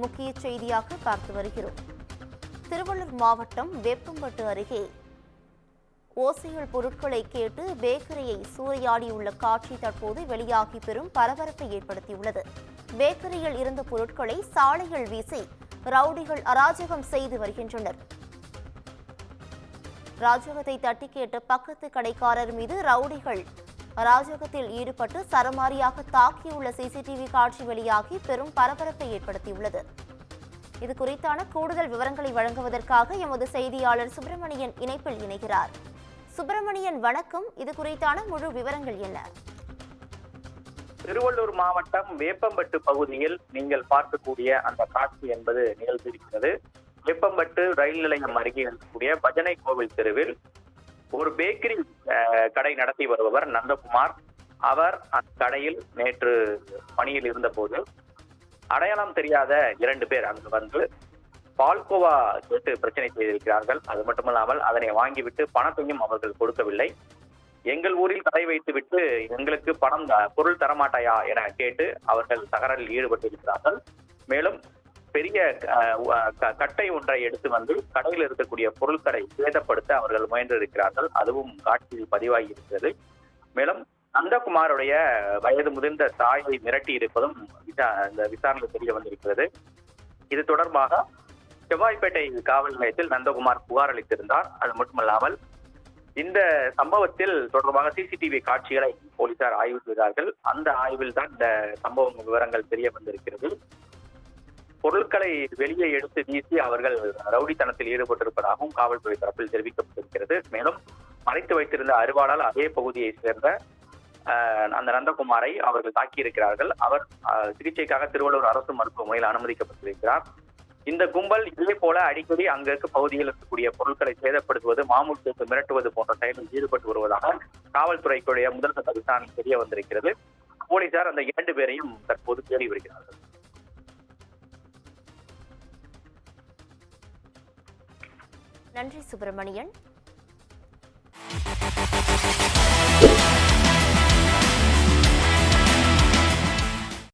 முக்கிய செய்தியாக பார்த்து வருகிறோம். திருவள்ளூர் மாவட்டம் வேப்பம்பட்டு அருகே ஓசைகள் பொருட்களை கேட்டு பேக்கரியை சூறையாடியுள்ள காட்சி தற்போது வெளியாகி பெரும் பரபரப்பை ஏற்படுத்தியுள்ளது. பேக்கரியில் இருந்த பொருட்களை சாலைகள் வீசி ரவுடிகள் அராஜகம் செய்து வருகின்றனர். ராஜகத்தை தட்டி கேட்ட பக்கத்து கடைக்காரர் மீது ரவுடிகள் அராஜகத்தில் ஈடுபட்டு சரமாரியாக தாக்கியுள்ள சிசிடிவி காட்சி வெளியாகி பெரும் பரபரப்பை ஏற்படுத்தியுள்ளது. இது குறித்தான கூடுதல் விவரங்களை வழங்குவதற்காக எமது செய்தியாளர் சுப்பிரமணியன் இணைப்பில் இணைகிறார். சுப்பிரமணியன், வணக்கம். இது குறித்தான முழு விவரங்கள் என்ன? திருவள்ளூர் மாவட்டம் வேப்பம்பட்டு பகுதியில் நீங்கள் பார்க்கக்கூடிய அந்த காட்சி என்பது நிகழ்ந்திருக்கிறது. வேப்பம்பட்டு ரயில் நிலையம் அருகே இருக்கக்கூடிய பஜனை கோவில் தெருவில் ஒரு பேக்கரி கடை நடத்தி வருபவர் நந்தகுமார். அவர் அந்த கடையில் நேற்று பணியில் இருந்தபோது அடையாளம் தெரியாத 2 பேர் அங்கு வந்து பால்கோவா கேட்டு பிரச்சனை செய்திருக்கிறார்கள். அது மட்டுமல்லாமல் அதனை வாங்கிவிட்டு பணத்தையும் அவர்கள் கொடுக்கவில்லை. எங்கள் ஊரில் கடை வைத்துவிட்டு எங்களுக்கு பொருள் தரமாட்டாயா என கேட்டு அவர்கள் தகராறில் ஈடுபட்டிருக்கிறார்கள். மேலும் பெரிய கட்டை ஒன்றை எடுத்து வந்து கடையில் இருக்கக்கூடிய பொருட்களை சேதப்படுத்த அவர்கள் முயன்றிருக்கிறார்கள். அதுவும் காட்சியில் பதிவாகி இருக்கிறது. மேலும் நந்தகுமாருடைய வயது முதிர்ந்த தாயை மிரட்டி இருப்பதும் இந்த விசாரணை தெரிய வந்திருக்கிறது. இது தொடர்பாக செவ்வாய்ப்பேட்டை காவல் நிலையத்தில் நந்தகுமார் புகார் அளித்திருந்தார். அது மட்டுமல்லாமல் இந்த சம்பவத்தில் தொடர்பாக சிசிடிவி காட்சிகளை போலீசார் ஆய்வு செய்தார்கள். அந்த ஆய்வில் தான் இந்த சம்பவம் விவரங்கள் தெரிய வந்திருக்கிறது. பொருட்களை வெளியே எடுத்து வீசி அவர்கள் ரவுடித்தனத்தில் ஈடுபட்டிருப்பதாகவும் காவல்துறை தரப்பில் தெரிவிக்கப்பட்டிருக்கிறது. மேலும் மறைத்து வைத்திருந்த அருவாளால் அதே பகுதியை சேர்ந்த அந்த நந்தகுமாரை அவர்கள் தாக்கியிருக்கிறார்கள். அவர் சிகிச்சைக்காக திருவள்ளூர் அரசு மருத்துவமனையில் அனுமதிக்கப்பட்டிருக்கிறார். இந்த கும்பல் இதே போல அடிக்கடி அங்கு இருக்க பகுதியில் இருக்கக்கூடிய பொருட்களை சேதப்படுத்துவது, மாமூல் சேர்த்து மிரட்டுவது போன்ற செயலில் ஈடுபட்டு வருவதாக காவல்துறைக்குடைய முதல்கட்ட விசாரணை தெரிய வந்திருக்கிறது. போலீசார் அந்த 2 பேரையும் தற்போது தேடி வருகிறார்கள். நன்றி சுப்பிரமணியன்.